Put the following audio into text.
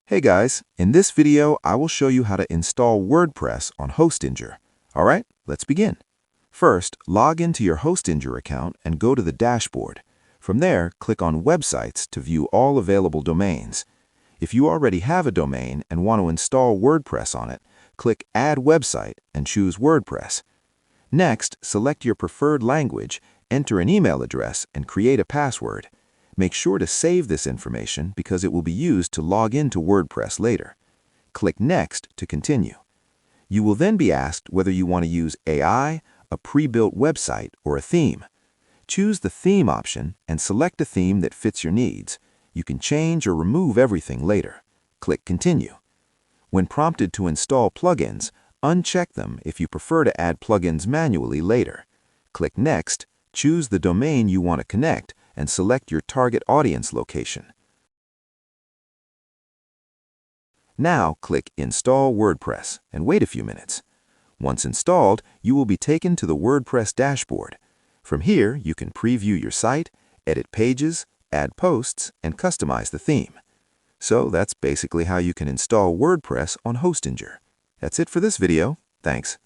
Hey guys, in this video, I will show you how to install WordPress on Hostinger. All right, let's begin. First, log into your Hostinger account and go to the dashboard. From there, click on Websites to view all available domains. If you already have a domain and want to install WordPress on it, click Add Website and choose WordPress. Next, select your preferred language, enter an email address, and create a password. Make sure to save this information because it will be used to log into WordPress later. Click Next to continue. You will then be asked whether you want to use AI, a pre-built website, or a theme. Choose the theme option and select a theme that fits your needs. You can change or remove everything later. Click Continue. When prompted to install plugins, uncheck them if you prefer to add plugins manually later. Click Next, choose the domain you want to connect, and select your target audience location. Now click Install WordPress and wait a few minutes. Once installed, you will be taken to the WordPress dashboard. From here, you can preview your site, edit pages, add posts, and customize the theme. So that's basically how you can install WordPress on Hostinger. That's it for this video. Thanks.